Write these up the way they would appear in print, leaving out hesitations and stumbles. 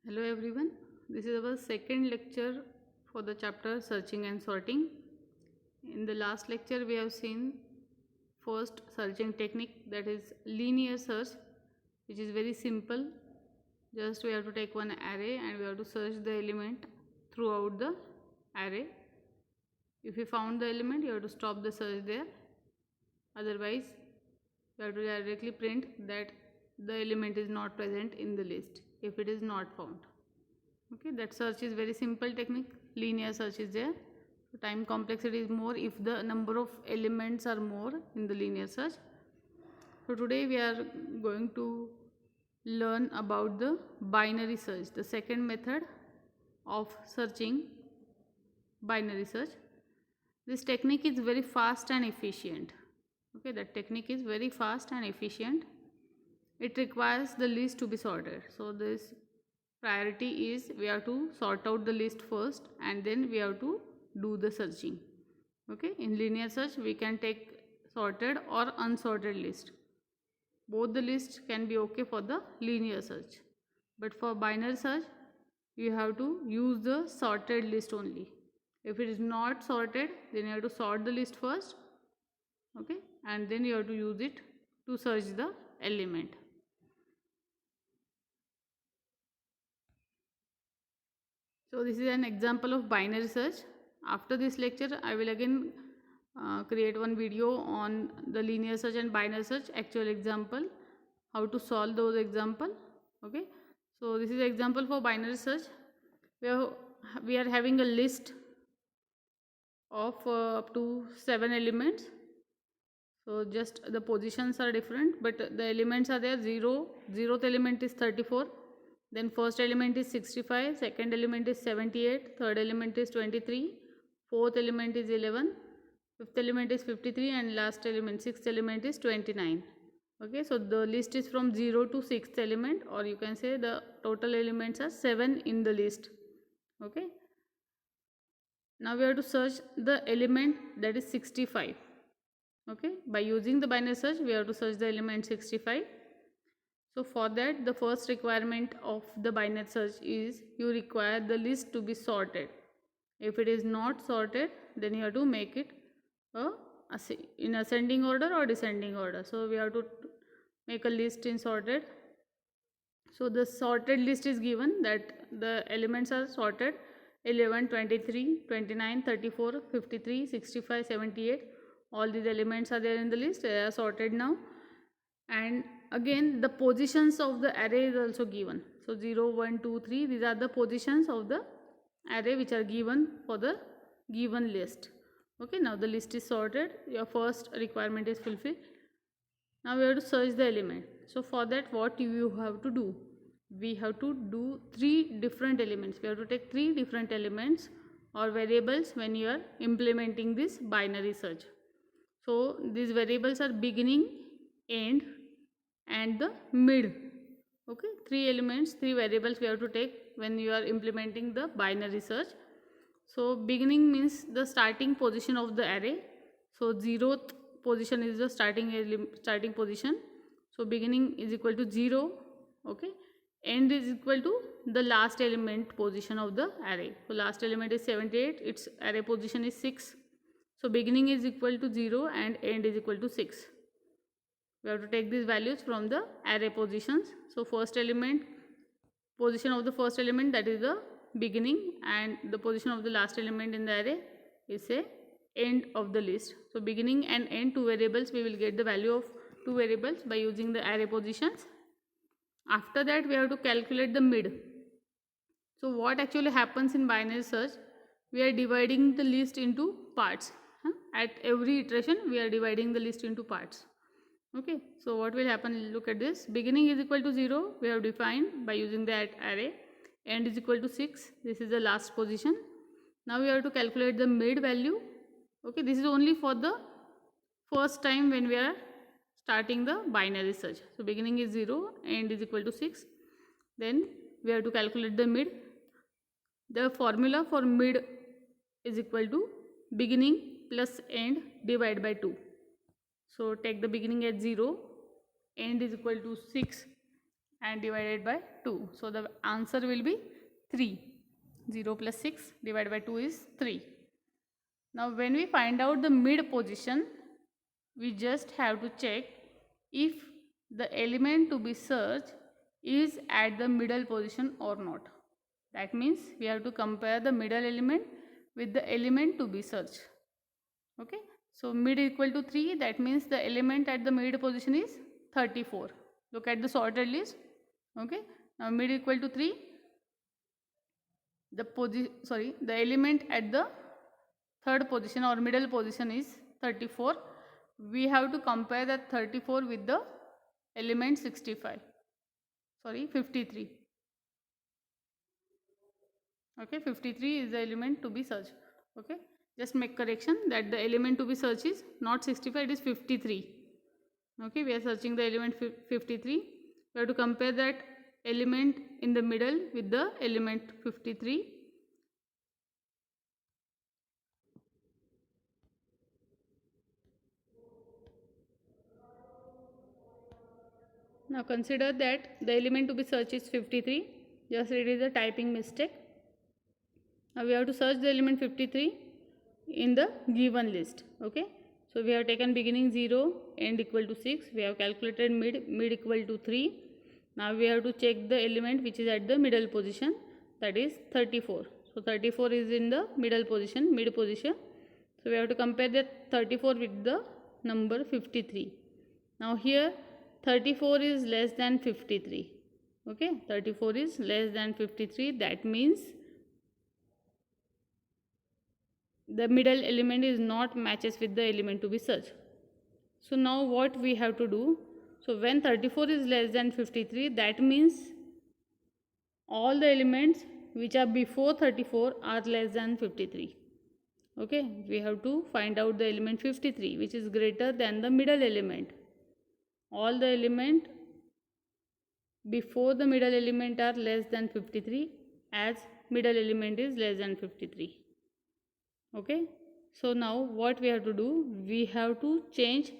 Hello everyone, this is our second lecture for the chapter searching and sorting. In the last lecture we have seen first searching technique, that is linear search, which is very simple. Just we have to take one array and we have to search the element throughout the array. If you found the element, you have to stop the search there. Otherwise you have to directly print that the element is not present in the list if it is not found. Okay, that search is very simple technique. Linear search is there. So time complexity is more if the number of elements are more in the linear search. So today we are going to learn about the binary search, the second method of searching, binary search. This technique is very fast and efficient. Okay, that technique is very fast and efficient. It requires the list to be sorted. So this priority is we have to sort out the list first and then we have to do the searching. Okay, in linear search we can take sorted or unsorted list. Both the lists can be okay for the linear search, but for binary search you have to use the sorted list only. If it is not sorted, then you have to sort the list first, okay, and then you have to use it to search the element. So this is an example of binary search. After this lecture I will again create one video on the linear search and binary search actual example, how to solve those example. Okay, so this is example for binary search. We are having a list of up to 7 elements. So just the positions are different, but the elements are there. Zeroth element is 34, then first element is 65, second element is 78, third element is 23, fourth element is 11, fifth element is 53, and last element, sixth element is 29. Okay, so the list is from 0 to 6th element, or you can say the total elements are 7 in the list. Okay, now we have to search the element that is 65. Okay, by using the binary search we have to search the element 65. So for that, the first requirement of the binary search is you require the list to be sorted. If it is not sorted, then you have to make it in ascending order or descending order. So we have to make a list in sorted. So the sorted list is given that the elements are sorted 11, 23, 29, 34, 53, 65, 78. All these elements are there in the list. They are sorted now. And again the positions of the array is also given. So 0, 1, 2, 3, these are the positions of the array which are given for the given list. Okay, now the list is sorted. Your first requirement is fulfilled. Now we have to search the element. So for that, what you have to do? We have to do 3 different elements. We have to take 3 different elements or variables when you are implementing this binary search. So these variables are beginning, end and the mid. Okay, 3 elements, 3 variables we have to take when you are implementing the binary search. So beginning means the starting position of the array. So 0th position is the starting position. So beginning is equal to 0. Okay, end is equal to the last element position of the array. So last element is 78, its array position is 6. So beginning is equal to 0 and end is equal to 6. We have to take these values from the array positions. So first element, position of the first element, that is the beginning, and the position of the last element in the array is a end of the list. So beginning and end, 2 variables, we will get the value of 2 variables by using the array positions. After that we have to calculate the mid. So what actually happens in binary search, we are dividing the list into parts. At every iteration we are dividing the list into parts. Okay, so what will happen, look at this. Beginning is equal to 0, we have defined by using that array. End is equal to 6, this is the last position. Now we have to calculate the mid value. Okay, this is only for the first time when we are starting the binary search. So beginning is 0, end is equal to 6. Then we have to calculate the mid. The formula for mid is equal to beginning plus end divided by 2. So take the beginning at 0, end is equal to 6 and divided by 2. So the answer will be 3. 0 plus 6 divided by 2 is 3. Now when we find out the mid position, we just have to check if the element to be searched is at the middle position or not. That means we have to compare the middle element with the element to be searched. Okay, so mid equal to 3, that means the element at the mid position is 34. Look at the sorted list. Okay, now mid equal to 3, the element at the third position or middle position is 34. We have to compare that 34 with the element 53. Okay, 53 is the element to be searched. Okay, just make correction that the element to be searched is not 65, it is 53. Okay, we are searching the element 53. We have to compare that element in the middle with the element 53. Now consider that the element to be searched is 53. Just it is a typing mistake. Now we have to search the element 53 in the given list. Okay, so we have taken beginning 0, end equal to 6. We have calculated mid equal to 3. Now we have to check the element which is at the middle position, that is 34. So 34 is in the middle position, mid position. So we have to compare the 34 with the number 53. Now here 34 is less than 53. Okay, 34 is less than 53. That means the middle element is not matches with the element to be searched. So now what we have to do? So when 34 is less than 53, that means all the elements which are before 34 are less than 53. Okay, we have to find out the element 53 which is greater than the middle element. All the element before the middle element are less than 53 as middle element is less than 53. Okay, so now what we have to do? We have to change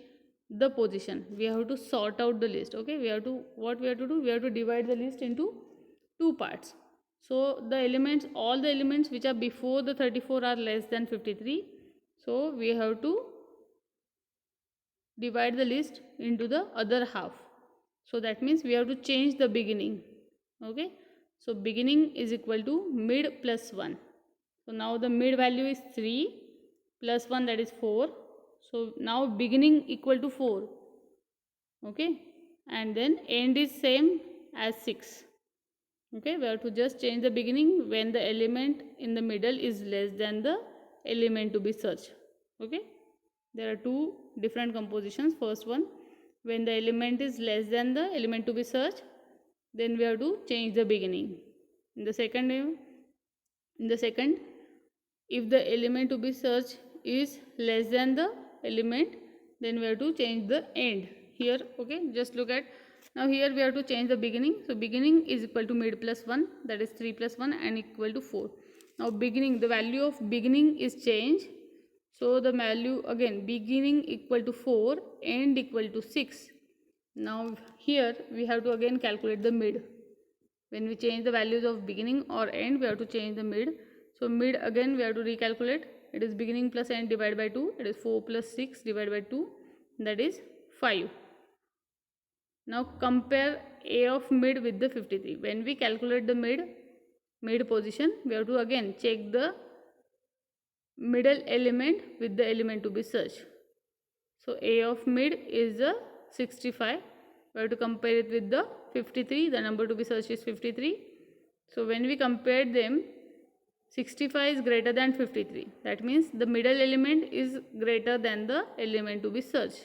the position. We have to sort out the list. Okay, what we have to do? We have to divide the list into two parts. So the elements, all the elements which are before the 34 are less than 53. So we have to divide the list into the other half. So that means we have to change the beginning. Okay, so beginning is equal to mid plus 1. So now the mid value is 3 plus 1, that is 4. So now beginning equal to 4. Okay, and then end is same as 6. Okay, we have to just change the beginning when the element in the middle is less than the element to be searched. Okay, there are two different compositions. First one, when the element is less than the element to be searched, then we have to change the beginning. In the second, if the element to be searched is less than the element, then we have to change the end here. Okay, just look at, now here we have to change the beginning. So beginning is equal to mid plus 1, that is 3 plus 1 and equal to 4. Now beginning, the value of beginning is changed. So the value again, beginning equal to 4, end equal to 6. Now here we have to again calculate the mid. When we change the values of beginning or end, we have to change the mid. So mid again we have to recalculate. It is beginning plus end divided by 2. It is 4 plus 6 divided by 2. That is 5. Now compare A of mid with the 53. When we calculate the mid position, we have to again check the middle element with the element to be searched. So A of mid is the 65. We have to compare it with the 53. The number to be searched is 53. So when we compare them, 65 is greater than 53. That means the middle element is greater than the element to be searched.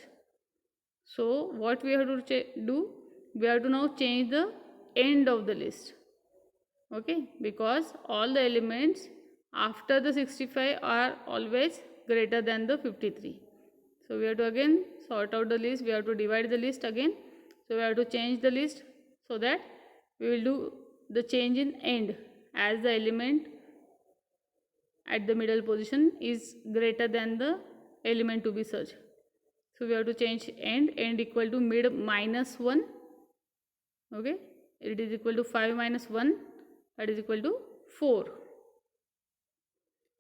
So what we have to do? We have to now change the end of the list. Okay, because all the elements after the 65 are always greater than the 53. So we have to again sort out the list. We have to divide the list again. So we have to change the list so that we will do the change in end as the element at the middle position is greater than the element to be searched. So we have to change end equal to mid minus 1. Okay, it is equal to 5 minus 1, that is equal to 4.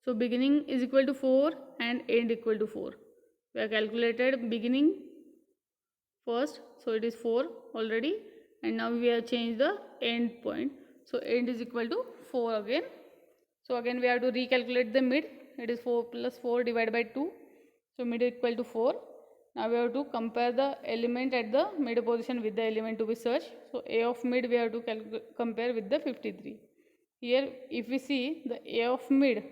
So beginning is equal to 4 and end equal to 4. We have calculated beginning first, so it is 4 already, and now we have changed the end point, so end is equal to 4 again. So again we have to recalculate the mid. It is 4 plus 4 divided by 2, so mid equal to 4. Now we have to compare the element at the mid position with the element to be searched. So a of mid we have to compare with the 53. Here if we see the a of mid,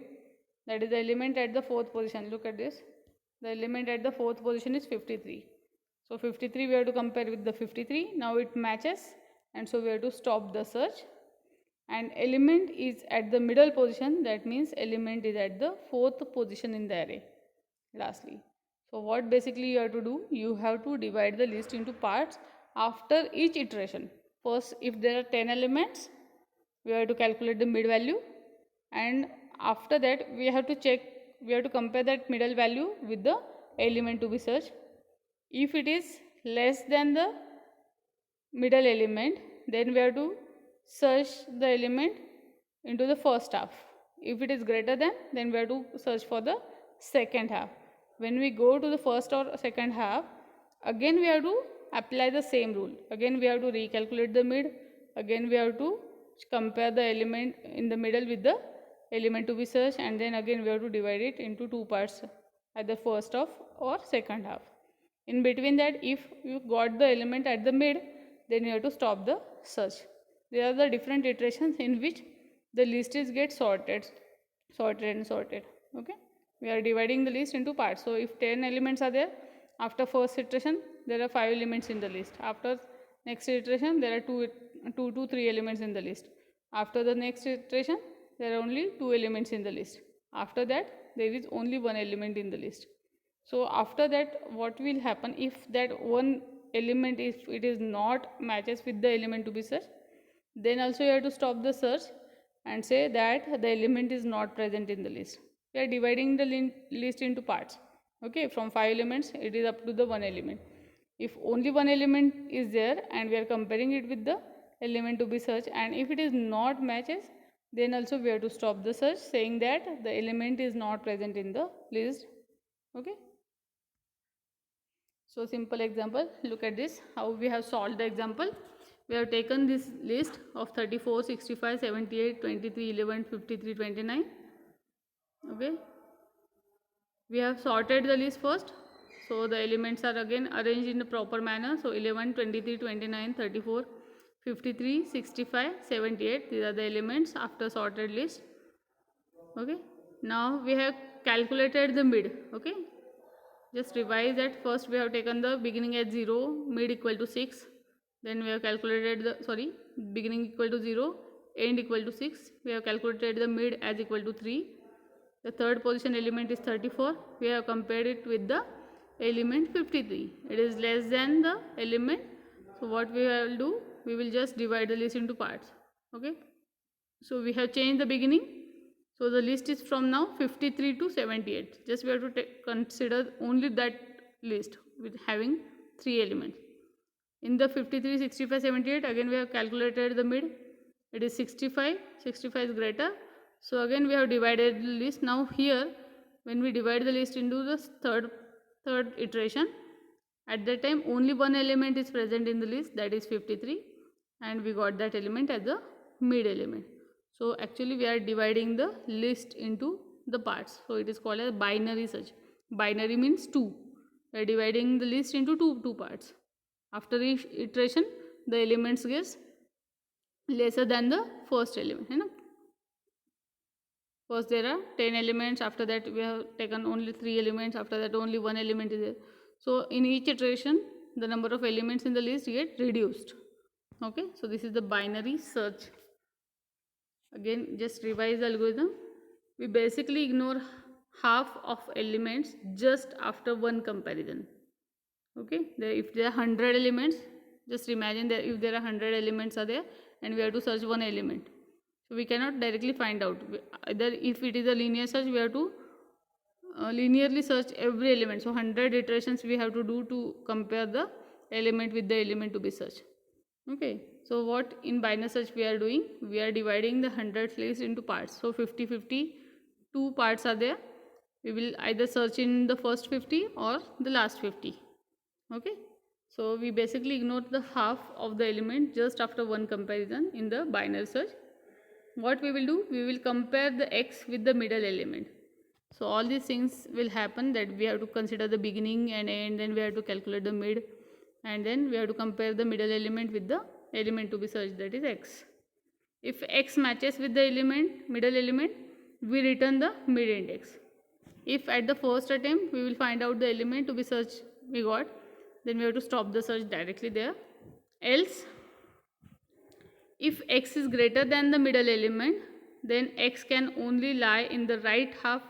that is the element at the fourth position, look at this, the element at the fourth position is 53. So 53 we have to compare with the 53. Now it matches, and so we have to stop the search. And element is at the middle position, that means element is at the fourth position in the array lastly. So what basically you have to do, you have to divide the list into parts after each iteration. First, if there are 10 elements, we have to calculate the mid value, and after that we have to check, we have to compare that middle value with the element to be searched. If it is less than the middle element, then we have to search the element into the first half. If it is greater than, then we have to search for the second half. When we go to the first or second half, again we have to apply the same rule. Again we have to recalculate the mid. Again we have to compare the element in the middle with the element to be searched, and then again we have to divide it into two parts, either first half or second half. In between that, if you got the element at the mid, then you have to stop the search. There are the different iterations in which the list is get sorted. Okay, we are dividing the list into parts. So if 10 elements are there, after first iteration there are 5 elements in the list. After next iteration there are 2 to 3 elements in the list. After the next iteration there are only 2 elements in the list. After that there is only 1 element in the list. So after that what will happen, if that one element, if it is not matches with the element to be searched, then also you have to stop the search and say that the element is not present in the list. We are dividing the list into parts. Okay, from 5 elements it is up to the 1 element. If only 1 element is there and we are comparing it with the element to be searched, and if it is not matches, then also we have to stop the search, saying that the element is not present in the list. Okay. So simple example, look at this, how we have solved the example. We have taken this list of 34, 65, 78, 23, 11, 53, 29. Okay. We have sorted the list first. So the elements are again arranged in a proper manner. So 11, 23, 29, 34, 53, 65, 78. These are the elements after sorted list. Okay. Now we have calculated the mid. Okay. Just revise that. First we have taken the beginning at 0, mid equal to 6. Then we have calculated the, beginning equal to 0, end equal to 6. We have calculated the mid as equal to 3. The third position element is 34. We have compared it with the element 53. It is less than the element. So what we will do, we will just divide the list into parts. Okay. So we have changed the beginning. So the list is from now 53 to 78. Just we have to consider only that list with having 3 elements. In the 53, 65, 78, again we have calculated the mid. It is 65. 65 is greater. So again we have divided the list. Now here, when we divide the list into the third iteration, at that time only one element is present in the list, that is 53, and we got that element as the mid element. So actually we are dividing the list into the parts. So it is called as binary search. Binary means 2. We are dividing the list into two parts. After each iteration, the elements gets lesser than the first element. First there are 10 elements, after that we have taken only 3 elements, after that only 1 element is there. So in each iteration, the number of elements in the list get reduced. Okay, so this is the binary search. Again, just revise the algorithm. We basically ignore half of elements just after one comparison. Okay, if there are 100 elements, just imagine that if there are 100 elements are there and we have to search one element. So we cannot directly find out. Either if it is a linear search, we have to linearly search every element. So 100 iterations we have to do to compare the element with the element to be searched. Okay, So what in binary search we are doing? We are dividing the 100 list into parts. So 50-50, two parts are there. We will either search in the first 50 or the last 50. Okay. So we basically ignore the half of the element just after one comparison in the binary search. What we will do? We will compare the x with the middle element. So all these things will happen, that we have to consider the beginning and end, then we have to calculate the mid, and then we have to compare the middle element with the element to be searched, that is x. If x matches with the middle element, we return the mid index. If at the first attempt we will find out the element to be searched we got, then we have to stop the search directly there. Else, if x is greater than the middle element, then x can only lie in the right half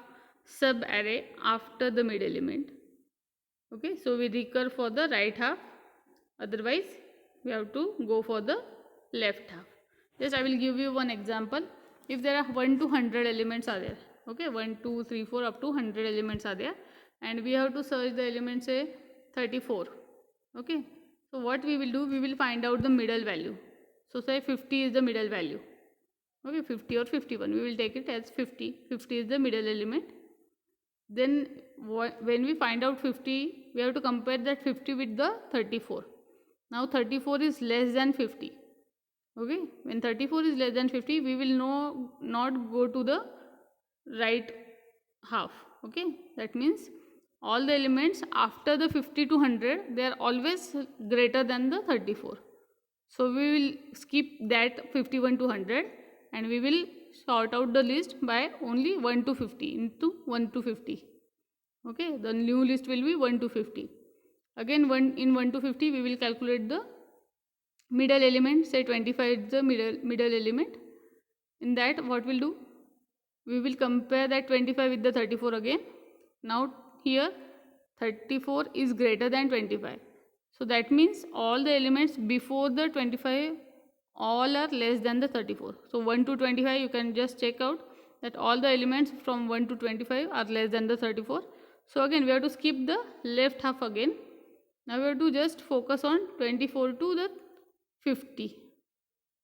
sub array after the mid element. Okay, so we recur for the right half, otherwise we have to go for the left half. Just I will give you one example. If there are 1 to 100 elements are there, okay, 1 2 3 4 up to 100 elements are there, and we have to search the element say 34. Okay, so what we will do, we will find out the middle value. So say 50 is the middle value. Okay, 50 or 51, we will take it as 50. 50 is the middle element. Then when we find out 50, we have to compare that 50 with the 34. Now 34 is less than 50. Okay, when 34 is less than 50, we will not go to the right half. Okay, that means all the elements after the 50 to 100, they are always greater than the 34. So we will skip that 51 to 100 and we will sort out the list by only 1 to 50 into 1 to 50. Okay, the new list will be 1 to 50. Again, 1 to 50 we will calculate the middle element. Say 25 is the middle element. In that, what we'll do, we will compare that 25 with the 34 again. Now here 34 is greater than 25. So that means all the elements before the 25 all are less than the 34. So 1 to 25 you can just check out that all the elements from 1 to 25 are less than the 34. So again we have to skip the left half again. Now we have to just focus on 24 to the 50.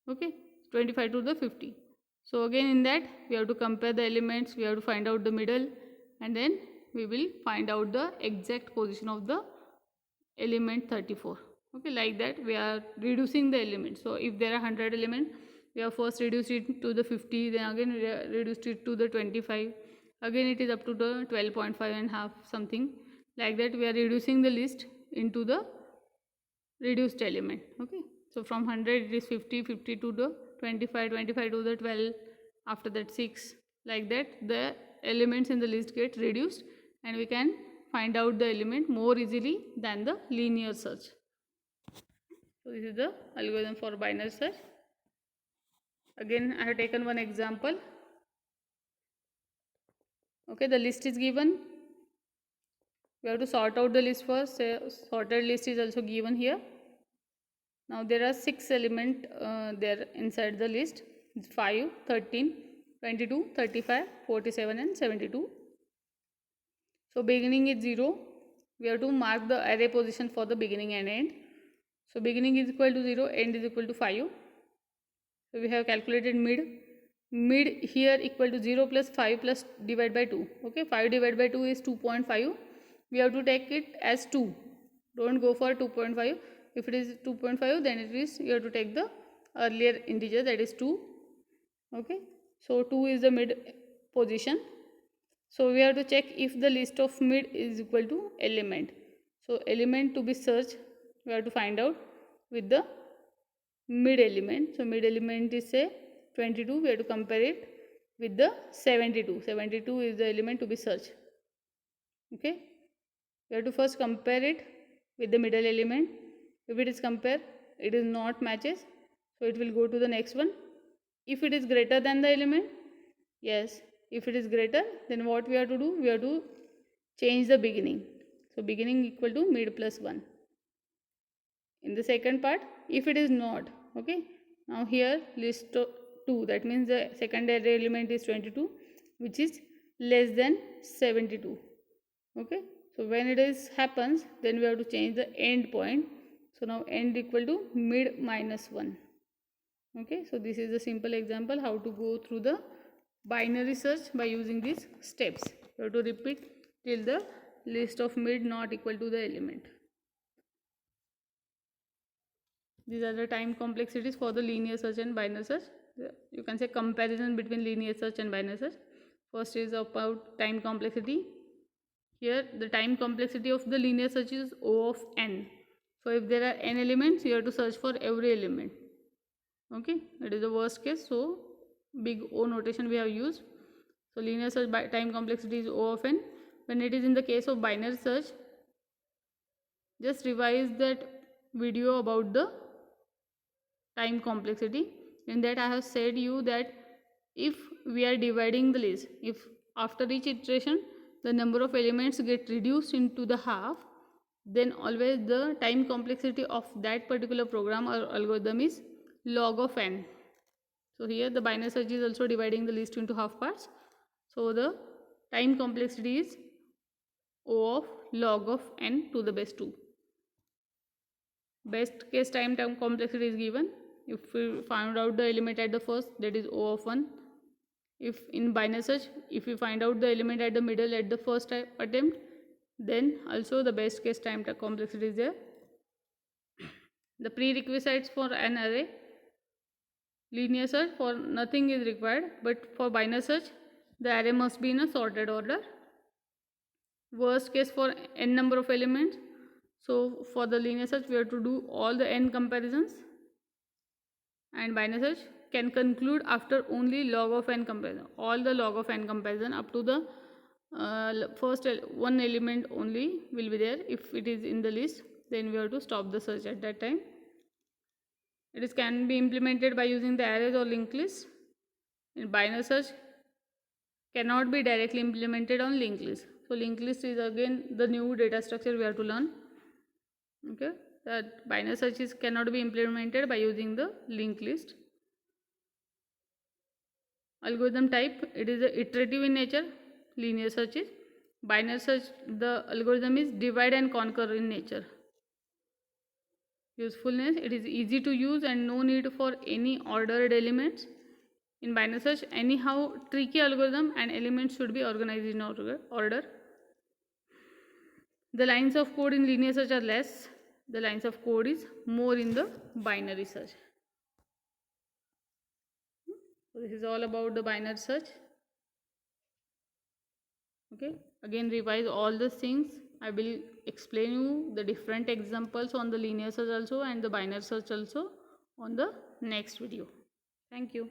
Okay, 25 to the 50. So again in that we have to compare the elements, we have to find out the middle, and then we will find out the exact position of the element 34. Okay, like that we are reducing the elements. So if there are 100 elements, we have first reduced it to the 50, then again we reduced it to the 25, again it is up to the 12.5 and half something, like that we are reducing the list into the reduced element. Okay, so from 100 it is 50, 50 to the 25, 25 to the 12, after that 6, like that the elements in the list get reduced and we can find out the element more easily than the linear search. So this is the algorithm for binary search. Again I have taken one example. Okay, the list is given, we have to sort out the list first. Sorted list is also given here. Now there are 6 elements there inside the list, 5, 13, 22, 35, 47 and 72. So beginning is 0, we have to mark the array position for the beginning and end. So beginning is equal to 0, end is equal to 5. So we have calculated mid here equal to 0 plus 5 plus divide by 2. Okay, 5 divided by 2 is 2.5. We have to take it as 2. Don't go for 2.5. If it is 2.5, then it is, you have to take the earlier integer, that is 2. Okay, so 2 is the mid position. So we have to check if the list of mid is equal to element. So element to be searched, we have to find out with the mid element. So mid element is say 22, we have to compare it with the 72. 72 is the element to be searched. Okay, we have to first compare it with the middle element. If it is compared, it is not matches, so it will go to the next one. If it is greater than the element, yes, if it is greater, then what we have to do, we have to change the beginning. So beginning equal to mid plus 1. In the second part, if it is not, okay, now here list 2, that means the second array element is 22, which is less than 72. Okay, so when it is happens, then we have to change the end point. So now end equal to mid minus 1. Okay, so this is a simple example how to go through the binary search by using these steps. You have to repeat till the list of mid not equal to the element. These are the time complexities for the linear search and binary search. You can say comparison between linear search and binary search. First is about time complexity. Here the time complexity of the linear search is O of n. So if there are n elements, you have to search for every element. Okay, it is the worst case. So big O notation we have used. So linear search by time complexity is O of n. When it is in the case of binary search, just revise that video about the time complexity. In that I have said you that if we are dividing the list, if after each iteration the number of elements get reduced into the half, then always the time complexity of that particular program or algorithm is log of n. So here the binary search is also dividing the list into half parts. So the time complexity is O of log of n to the base 2. Best case time complexity is given. If we find out the element at the first, that is O of 1. If in binary search, if we find out the element at the middle at the first attempt, then also the best case time complexity is there. The prerequisites for an array, linear search, for nothing is required, but for binary search the array must be in a sorted order. Worst case for n number of elements, so for the linear search we have to do all the n comparisons, and binary search can conclude after only log of n comparison, all the log of n comparison up to the first one element only will be there. If it is in the list, then we have to stop the search at that time. It is can be implemented by using the arrays or linked list. In binary search cannot be directly implemented on linked list. So linked list is again the new data structure we have to learn. Okay, that binary search is cannot be implemented by using the linked list. Algorithm type, it is iterative in nature. Linear search is. Binary search, the algorithm is divide and conquer in nature. Usefulness, it is easy to use and no need for any ordered elements. In binary search, anyhow tricky algorithm and elements should be organized in order. The lines of code in linear search are less. The lines of code is more in the binary search. So this is all about the binary search. Okay, again revise all the things. I will explain you the different examples on the linear search also and the binary search also on the next video. Thank you.